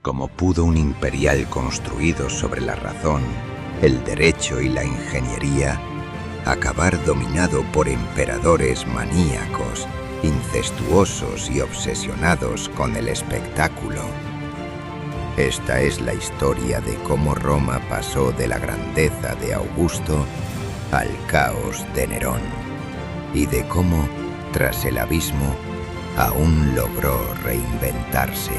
¿Cómo pudo un imperial construido sobre la razón, el derecho y la ingeniería acabar dominado por emperadores maníacos, incestuosos y obsesionados con el espectáculo? Esta es la historia de cómo Roma pasó de la grandeza de Augusto al caos de Nerón, y de cómo, tras el abismo, aún logró reinventarse.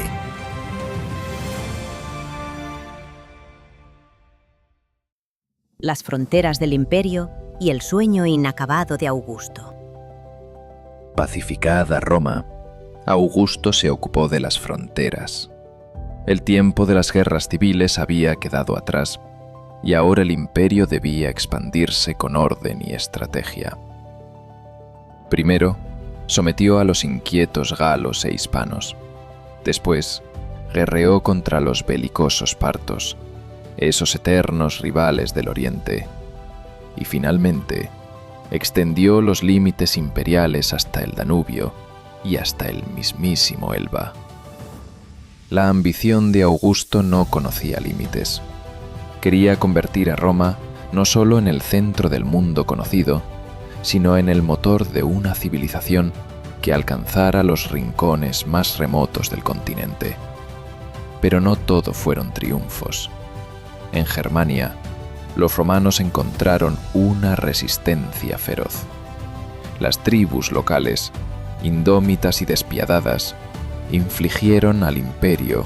Las fronteras del imperio y el sueño inacabado de Augusto. Pacificada Roma, Augusto se ocupó de las fronteras. El tiempo de las guerras civiles había quedado atrás, y ahora el imperio debía expandirse con orden y estrategia. Primero, sometió a los inquietos galos e hispanos. Después, guerreó contra los belicosos partos, esos eternos rivales del Oriente. Y finalmente, extendió los límites imperiales hasta el Danubio y hasta el mismísimo Elba. La ambición de Augusto no conocía límites. Quería convertir a Roma no solo en el centro del mundo conocido, sino en el motor de una civilización que alcanzara los rincones más remotos del continente. Pero no todo fueron triunfos. En Germania, los romanos encontraron una resistencia feroz. Las tribus locales, indómitas y despiadadas, infligieron al imperio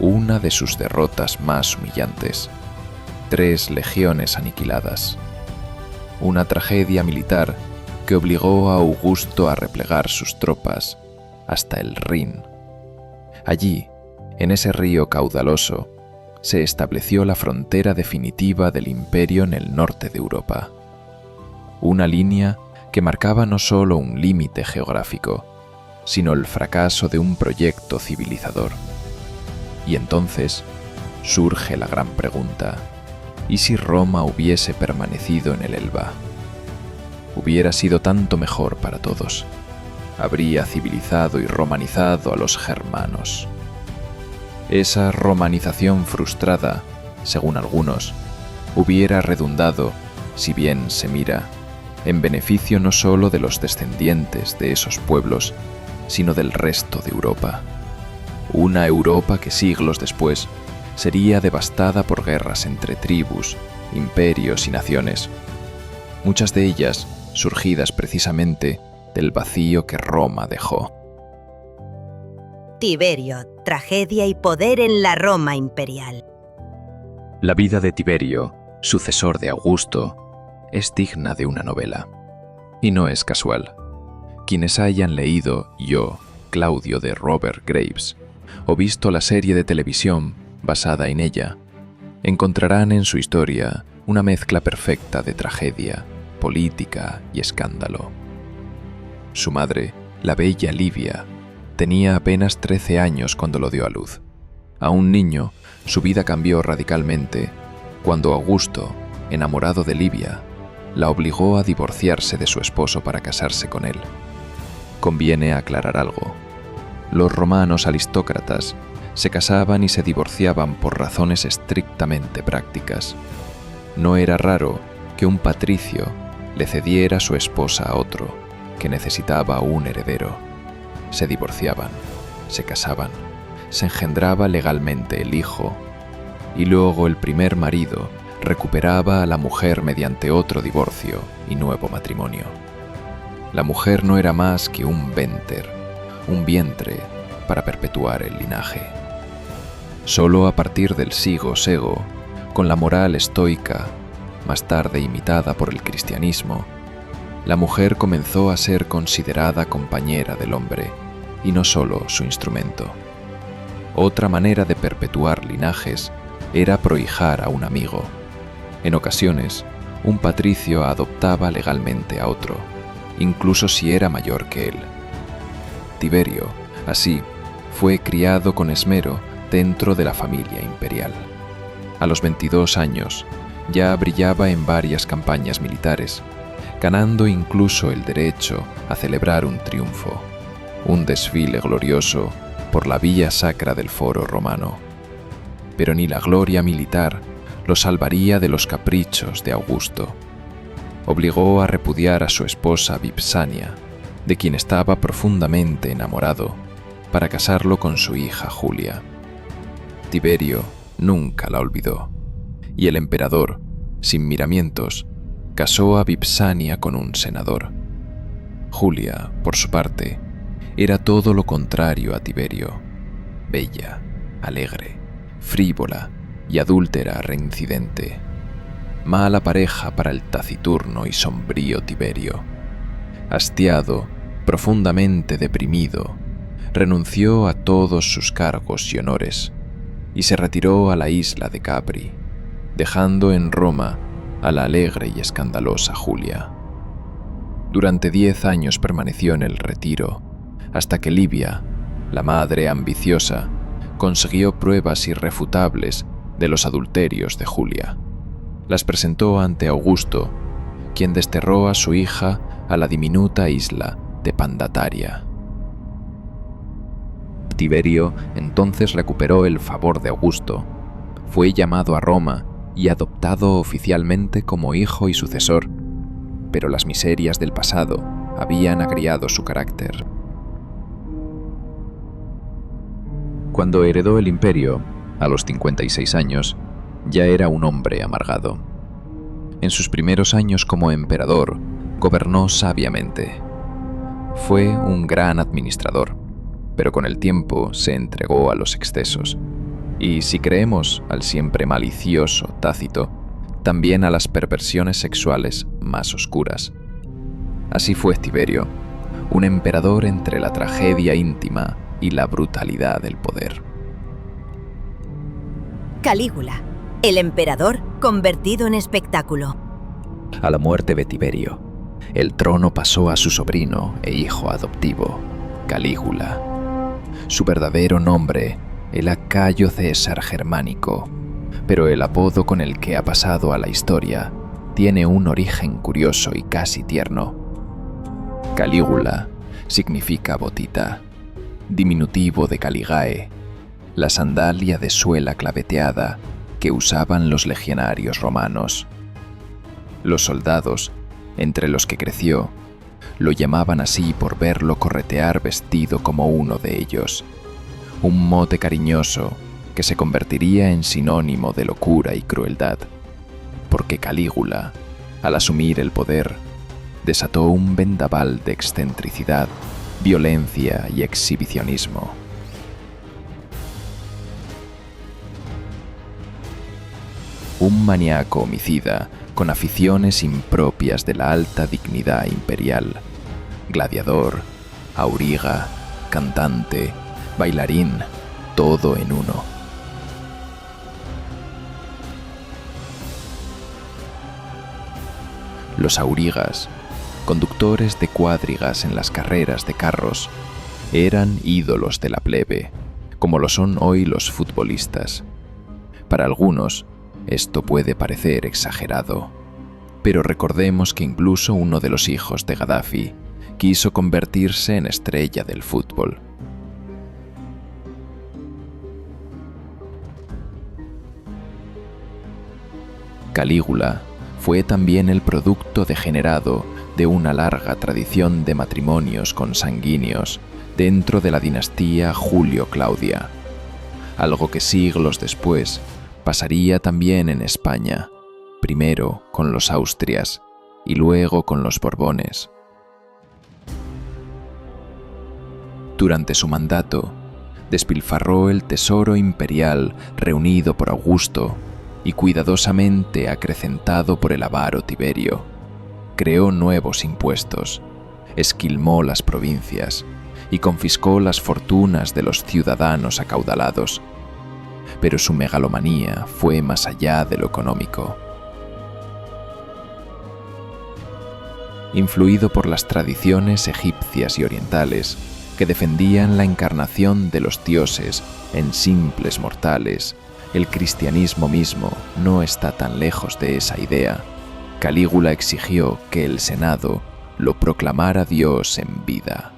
una de sus derrotas más humillantes: 3 legiones aniquiladas. Una tragedia militar que obligó a Augusto a replegar sus tropas hasta el Rin. Allí, en ese río caudaloso, se estableció la frontera definitiva del imperio en el norte de Europa. Una línea que marcaba no solo un límite geográfico, sino el fracaso de un proyecto civilizador. Y entonces surge la gran pregunta: ¿y si Roma hubiese permanecido en el Elba? Hubiera sido tanto mejor para todos. Habría civilizado y romanizado a los germanos. Esa romanización frustrada, según algunos, hubiera redundado, si bien se mira, en beneficio no solo de los descendientes de esos pueblos, sino del resto de Europa. Una Europa que siglos después sería devastada por guerras entre tribus, imperios y naciones, muchas de ellas surgidas precisamente del vacío que Roma dejó. Tiberio, tragedia y poder en la Roma imperial. La vida de Tiberio, sucesor de Augusto, es digna de una novela. Y no es casual. Quienes hayan leído Yo, Claudio de Robert Graves, o visto la serie de televisión basada en ella, encontrarán en su historia una mezcla perfecta de tragedia, política y escándalo. Su madre, la bella Livia, tenía apenas 13 años cuando lo dio a luz. A un niño, su vida cambió radicalmente cuando Augusto, enamorado de Livia, la obligó a divorciarse de su esposo para casarse con él. Conviene aclarar algo. Los romanos aristócratas se casaban y se divorciaban por razones estrictamente prácticas. No era raro que un patricio le cediera su esposa a otro que necesitaba un heredero. Se divorciaban, se casaban, se engendraba legalmente el hijo, y luego el primer marido recuperaba a la mujer mediante otro divorcio y nuevo matrimonio. La mujer no era más que un venter, un vientre para perpetuar el linaje. Solo a partir del siglo II, con la moral estoica, más tarde imitada por el cristianismo, la mujer comenzó a ser considerada compañera del hombre, y no solo su instrumento. Otra manera de perpetuar linajes era prohijar a un amigo. En ocasiones, un patricio adoptaba legalmente a otro, incluso si era mayor que él. Tiberio, así, fue criado con esmero dentro de la familia imperial. A los 22 años, ya brillaba en varias campañas militares, ganando incluso el derecho a celebrar un triunfo, un desfile glorioso por la vía sacra del Foro Romano, pero ni la gloria militar lo salvaría de los caprichos de Augusto. Obligó a repudiar a su esposa Vipsania, de quien estaba profundamente enamorado, para casarlo con su hija Julia. Tiberio nunca la olvidó, y el emperador, sin miramientos, casó a Vipsania con un senador. Julia, por su parte, era todo lo contrario a Tiberio: bella, alegre, frívola y adúltera reincidente. Mala pareja para el taciturno y sombrío Tiberio. Hastiado, profundamente deprimido, renunció a todos sus cargos y honores y se retiró a la isla de Capri, dejando en Roma a la alegre y escandalosa Julia. Durante 10 años permaneció en el retiro, hasta que Livia, la madre ambiciosa, consiguió pruebas irrefutables de los adulterios de Julia. Las presentó ante Augusto, quien desterró a su hija a la diminuta isla de Pandataria. Tiberio entonces recuperó el favor de Augusto, fue llamado a Roma y adoptado oficialmente como hijo y sucesor, pero las miserias del pasado habían agriado su carácter. Cuando heredó el imperio, a los 56 años, ya era un hombre amargado. En sus primeros años como emperador, gobernó sabiamente. Fue un gran administrador, pero con el tiempo se entregó a los excesos, y si creemos al siempre malicioso Tácito, también a las perversiones sexuales más oscuras. Así fue Tiberio, un emperador entre la tragedia íntima y la brutalidad del poder. Calígula, el emperador convertido en espectáculo. A la muerte de Tiberio, el trono pasó a su sobrino e hijo adoptivo, Calígula. Su verdadero nombre era Cayo César Germánico, pero el apodo con el que ha pasado a la historia tiene un origen curioso y casi tierno. Calígula significa botita, diminutivo de Caligae, la sandalia de suela claveteada que usaban los legionarios romanos. Los soldados, entre los que creció, lo llamaban así por verlo corretear vestido como uno de ellos, un mote cariñoso que se convertiría en sinónimo de locura y crueldad, porque Calígula, al asumir el poder, desató un vendaval de excentricidad, violencia y exhibicionismo. Un maníaco homicida con aficiones impropias de la alta dignidad imperial, gladiador, auriga, cantante, bailarín, todo en uno. Los aurigas, conductores de cuadrigas en las carreras de carros, eran ídolos de la plebe, como lo son hoy los futbolistas. Para algunos, esto puede parecer exagerado, pero recordemos que incluso uno de los hijos de Gaddafi quiso convertirse en estrella del fútbol. Calígula fue también el producto degenerado de una larga tradición de matrimonios consanguíneos dentro de la dinastía Julio-Claudia, algo que siglos después pasaría también en España, primero con los Austrias y luego con los Borbones. Durante su mandato, despilfarró el tesoro imperial reunido por Augusto y cuidadosamente acrecentado por el avaro Tiberio. Creó nuevos impuestos, esquilmó las provincias y confiscó las fortunas de los ciudadanos acaudalados. Pero su megalomanía fue más allá de lo económico. Influido por las tradiciones egipcias y orientales que defendían la encarnación de los dioses en simples mortales, el cristianismo mismo no está tan lejos de esa idea. Calígula exigió que el Senado lo proclamara Dios en vida.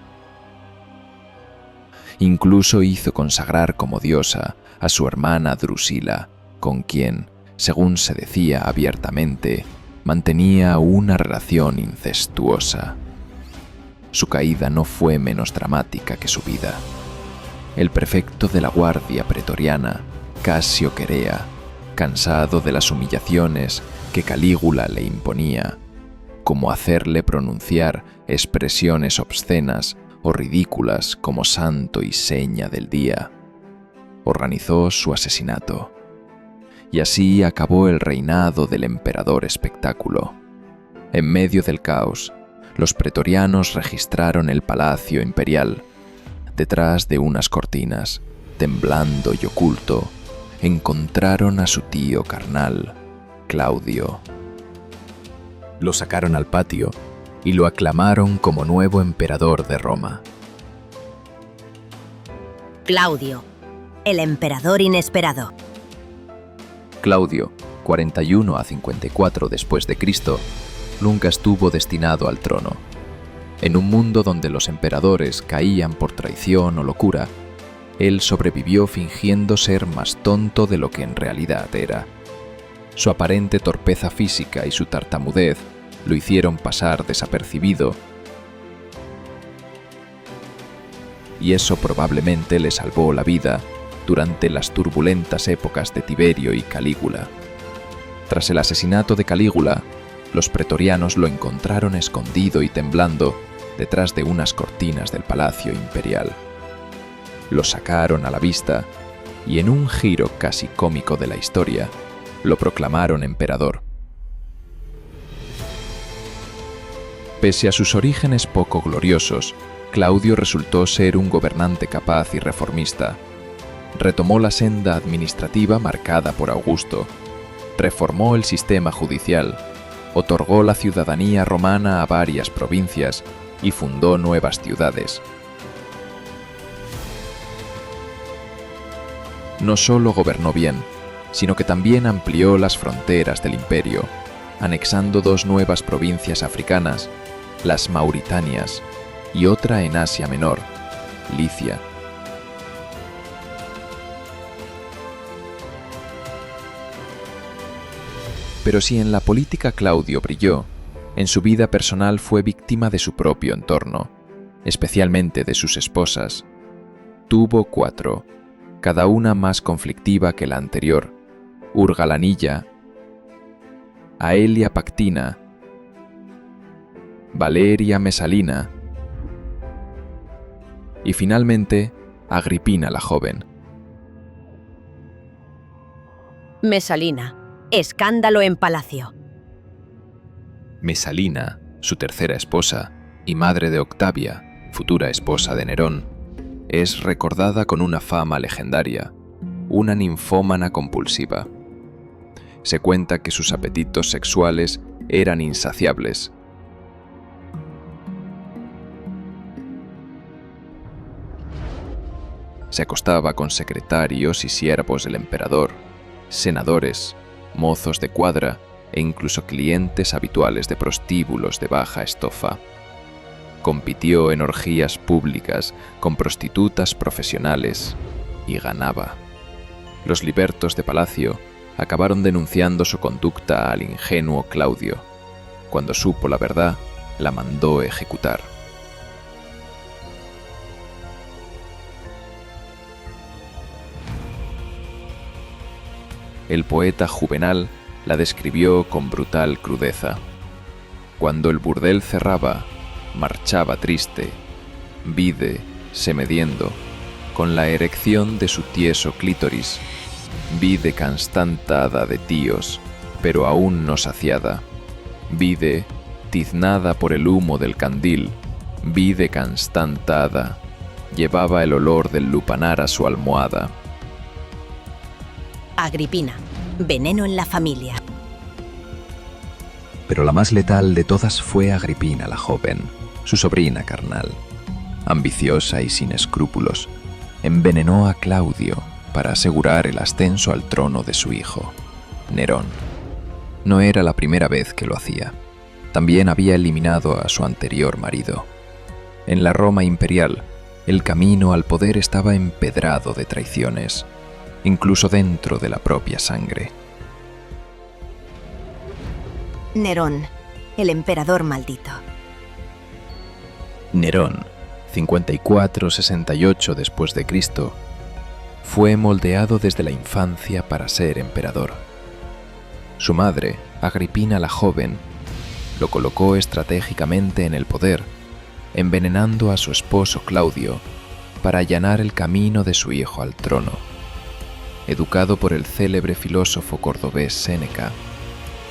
Incluso hizo consagrar como diosa a su hermana Drusila, con quien, según se decía abiertamente, mantenía una relación incestuosa. Su caída no fue menos dramática que su vida. El prefecto de la guardia pretoriana, Casio Querea, cansado de las humillaciones que Calígula le imponía, como hacerle pronunciar expresiones obscenas o ridículas como santo y seña del día, organizó su asesinato. Y así acabó el reinado del emperador espectáculo. En medio del caos, los pretorianos registraron el palacio imperial. Detrás de unas cortinas, temblando y oculto, encontraron a su tío carnal, Claudio. Lo sacaron al patio y lo aclamaron como nuevo emperador de Roma. Claudio, el emperador inesperado. Claudio, 41 a 54 después de Cristo, nunca estuvo destinado al trono. En un mundo donde los emperadores caían por traición o locura, él sobrevivió fingiendo ser más tonto de lo que en realidad era. Su aparente torpeza física y su tartamudez lo hicieron pasar desapercibido, y eso probablemente le salvó la vida durante las turbulentas épocas de Tiberio y Calígula. Tras el asesinato de Calígula, los pretorianos lo encontraron escondido y temblando detrás de unas cortinas del palacio imperial. Lo sacaron a la vista y, en un giro casi cómico de la historia, lo proclamaron emperador. Pese a sus orígenes poco gloriosos, Claudio resultó ser un gobernante capaz y reformista. Retomó la senda administrativa marcada por Augusto, reformó el sistema judicial, otorgó la ciudadanía romana a varias provincias y fundó nuevas ciudades. No solo gobernó bien, sino que también amplió las fronteras del imperio, anexando dos nuevas provincias africanas, las Mauritanias, y otra en Asia Menor, Licia. Pero si en la política Claudio brilló, en su vida personal fue víctima de su propio entorno, especialmente de sus esposas. Tuvo 4, cada una más conflictiva que la anterior: Urgalanilla, Aelia Pactina, Valeria Mesalina y finalmente Agripina la joven. Mesalina, escándalo en palacio. Mesalina, su tercera esposa y madre de Octavia, futura esposa de Nerón, es recordada con una fama legendaria, una ninfómana compulsiva. Se cuenta que sus apetitos sexuales eran insaciables. Se acostaba con secretarios y siervos del emperador, senadores, mozos de cuadra e incluso clientes habituales de prostíbulos de baja estofa. Compitió en orgías públicas con prostitutas profesionales y ganaba. Los libertos de palacio acabaron denunciando su conducta al ingenuo Claudio. Cuando supo la verdad, la mandó ejecutar. El poeta Juvenal la describió con brutal crudeza. Cuando el burdel cerraba, marchaba triste, vide, semediendo, con la erección de su tieso clítoris, vide canstantada de tíos, pero aún no saciada, vide, tiznada por el humo del candil, vide canstantada, llevaba el olor del lupanar a su almohada. Agripina, veneno en la familia. Pero la más letal de todas fue Agripina la joven, su sobrina carnal. Ambiciosa y sin escrúpulos, envenenó a Claudio para asegurar el ascenso al trono de su hijo, Nerón. No era la primera vez que lo hacía. También había eliminado a su anterior marido. En la Roma imperial, el camino al poder estaba empedrado de traiciones. incluso dentro de la propia sangre. Nerón, el emperador maldito. Nerón, 54-68 después de Cristo, fue moldeado desde la infancia para ser emperador. Su madre, Agripina la joven, lo colocó estratégicamente en el poder, envenenando a su esposo Claudio para allanar el camino de su hijo al trono. Educado por el célebre filósofo cordobés Séneca,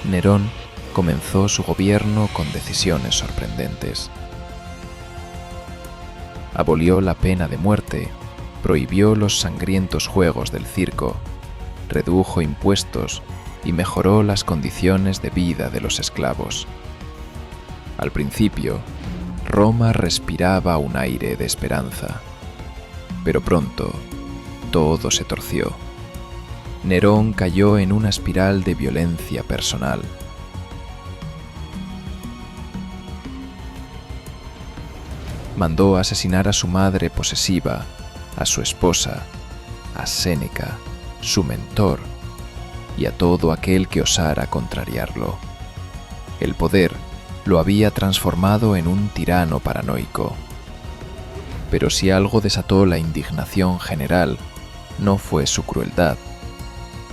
Nerón comenzó su gobierno con decisiones sorprendentes. Abolió la pena de muerte, prohibió los sangrientos juegos del circo, redujo impuestos y mejoró las condiciones de vida de los esclavos. Al principio, Roma respiraba un aire de esperanza, pero pronto todo se torció. Nerón cayó en una espiral de violencia personal. Mandó asesinar a su madre posesiva, a su esposa, a Séneca, su mentor, y a todo aquel que osara contrariarlo. El poder lo había transformado en un tirano paranoico. Pero si algo desató la indignación general, no fue su crueldad,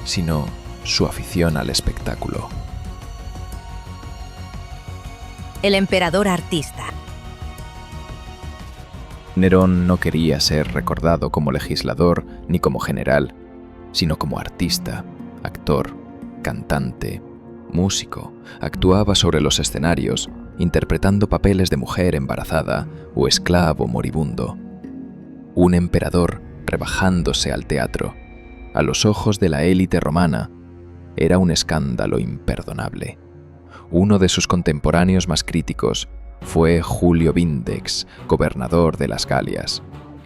sino su afición al espectáculo. El emperador artista. Nerón no quería ser recordado como legislador ni como general, sino como artista, actor, cantante, músico. Actuaba sobre los escenarios, interpretando papeles de mujer embarazada o esclavo moribundo. Un emperador rebajándose al teatro, a los ojos de la élite romana, era un escándalo imperdonable. Uno de sus contemporáneos más críticos fue Julio Vindex, gobernador de las Galias,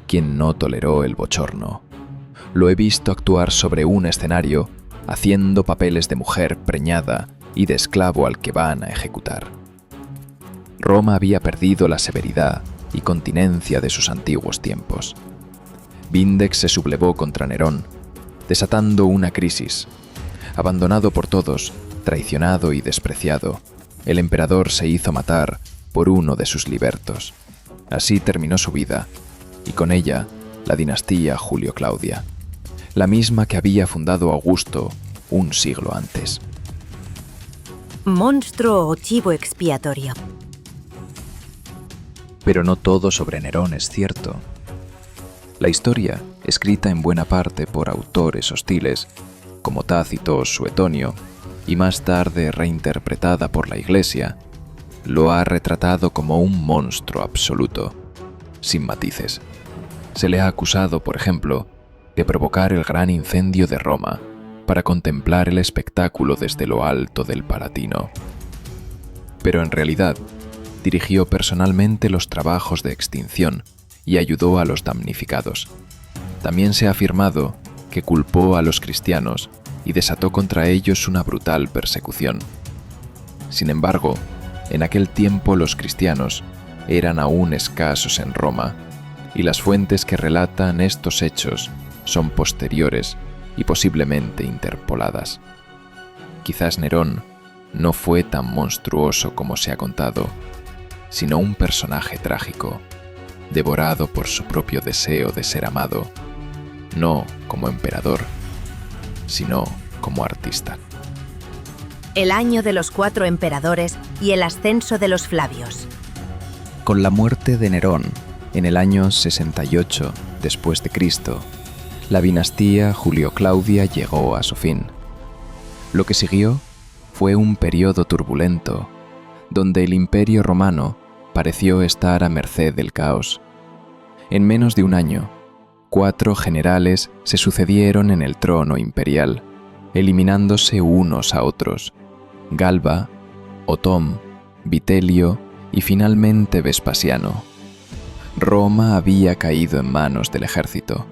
quien no toleró el bochorno. Lo he visto actuar sobre un escenario, haciendo papeles de mujer preñada y de esclavo al que van a ejecutar. Roma había perdido la severidad y continencia de sus antiguos tiempos. Vindex se sublevó contra Nerón, desatando una crisis. Abandonado por todos, traicionado y despreciado, el emperador se hizo matar por uno de sus libertos. Así terminó su vida, y con ella la dinastía Julio-Claudia, la misma que había fundado Augusto un siglo antes. Monstruo o chivo expiatorio. Pero no todo sobre Nerón es cierto. La historia, escrita en buena parte por autores hostiles, como Tácito o Suetonio, y más tarde reinterpretada por la Iglesia, lo ha retratado como un monstruo absoluto, sin matices. Se le ha acusado, por ejemplo, de provocar el gran incendio de Roma para contemplar el espectáculo desde lo alto del Palatino. Pero en realidad, dirigió personalmente los trabajos de extinción y ayudó a los damnificados. También se ha afirmado que culpó a los cristianos y desató contra ellos una brutal persecución. Sin embargo, en aquel tiempo los cristianos eran aún escasos en Roma, y las fuentes que relatan estos hechos son posteriores y posiblemente interpoladas. Quizás Nerón no fue tan monstruoso como se ha contado, sino un personaje trágico, devorado por su propio deseo de ser amado, no como emperador, sino como artista. El año de los 4 emperadores y el ascenso de los Flavios. Con la muerte de Nerón, en el año 68 después de Cristo, la dinastía Julio-Claudia llegó a su fin. Lo que siguió fue un periodo turbulento, donde el Imperio Romano pareció estar a merced del caos. En menos de un año, 4 generales se sucedieron en el trono imperial, eliminándose unos a otros: Galba, Otón, Vitelio y finalmente Vespasiano. Roma había caído en manos del ejército.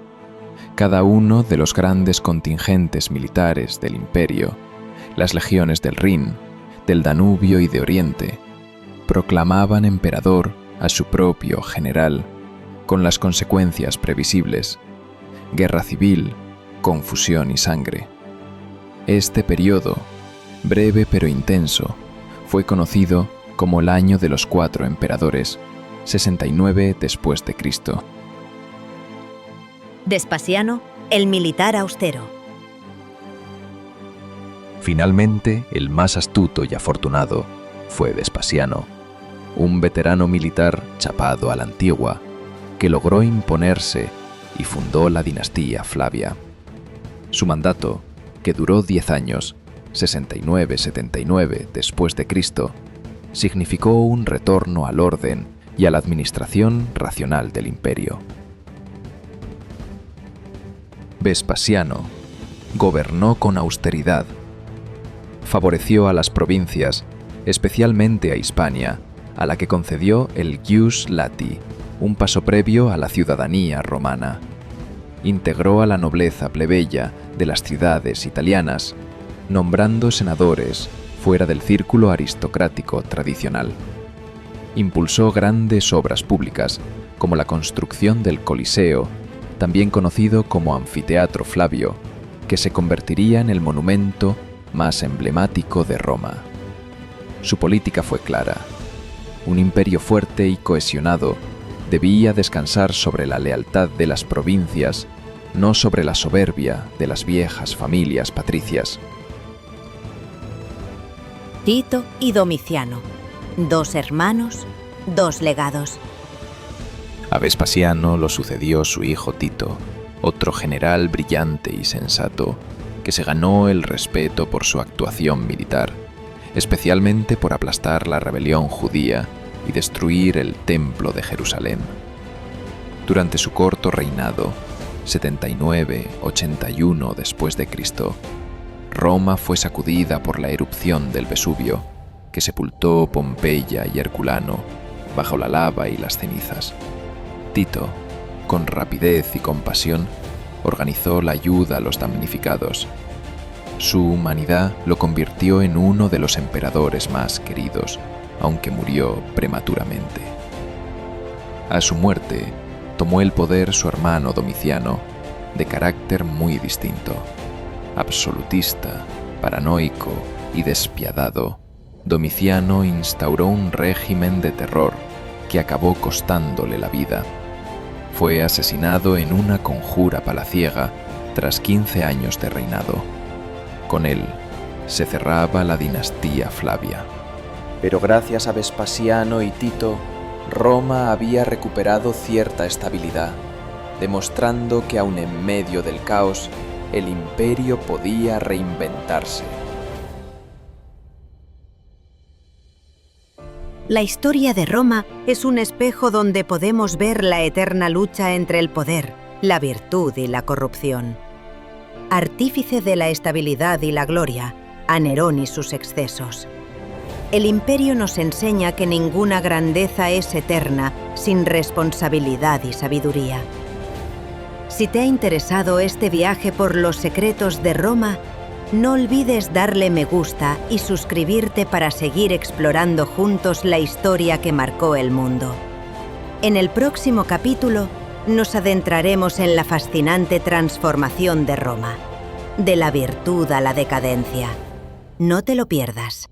Cada uno de los grandes contingentes militares del imperio, las legiones del Rin, del Danubio y de Oriente, proclamaban emperador a su propio general, con las consecuencias previsibles: guerra civil, confusión y sangre. Este periodo, breve pero intenso, fue conocido como el año de los 4 emperadores, 69 después de Cristo. Vespasiano, el militar austero. Finalmente, el más astuto y afortunado fue Vespasiano, un veterano militar chapado a la antigua, que logró imponerse y fundó la dinastía Flavia. Su mandato, que duró 10 años, 69-79 después de Cristo, significó un retorno al orden y a la administración racional del imperio. Vespasiano gobernó con austeridad. Favoreció a las provincias, especialmente a Hispania, a la que concedió el Ius Lati, un paso previo a la ciudadanía romana. Integró a la nobleza plebeya de las ciudades italianas, nombrando senadores fuera del círculo aristocrático tradicional. Impulsó grandes obras públicas, como la construcción del Coliseo, también conocido como Anfiteatro Flavio, que se convertiría en el monumento más emblemático de Roma. Su política fue clara. Un imperio fuerte y cohesionado debía descansar sobre la lealtad de las provincias, no sobre la soberbia de las viejas familias patricias. Tito y Domiciano, 2 hermanos, 2 legados. A Vespasiano lo sucedió su hijo Tito, otro general brillante y sensato, que se ganó el respeto por su actuación militar, especialmente por aplastar la rebelión judía y destruir el Templo de Jerusalén. Durante su corto reinado, 79-81 después de Cristo, Roma fue sacudida por la erupción del Vesubio, que sepultó Pompeya y Herculano bajo la lava y las cenizas. Tito, con rapidez y compasión, organizó la ayuda a los damnificados. Su humanidad lo convirtió en uno de los emperadores más queridos, aunque murió prematuramente. A su muerte, tomó el poder su hermano Domiciano, de carácter muy distinto. Absolutista, paranoico y despiadado, Domiciano instauró un régimen de terror que acabó costándole la vida. Fue asesinado en una conjura palaciega tras 15 años de reinado. Con él se cerraba la dinastía Flavia. Pero gracias a Vespasiano y Tito, Roma había recuperado cierta estabilidad, demostrando que aun en medio del caos, el imperio podía reinventarse. La historia de Roma es un espejo donde podemos ver la eterna lucha entre el poder, la virtud y la corrupción. Artífice de la estabilidad y la gloria, a Nerón y sus excesos. El imperio nos enseña que ninguna grandeza es eterna sin responsabilidad y sabiduría. Si te ha interesado este viaje por los secretos de Roma, no olvides darle me gusta y suscribirte para seguir explorando juntos la historia que marcó el mundo. En el próximo capítulo nos adentraremos en la fascinante transformación de Roma, de la virtud a la decadencia. No te lo pierdas.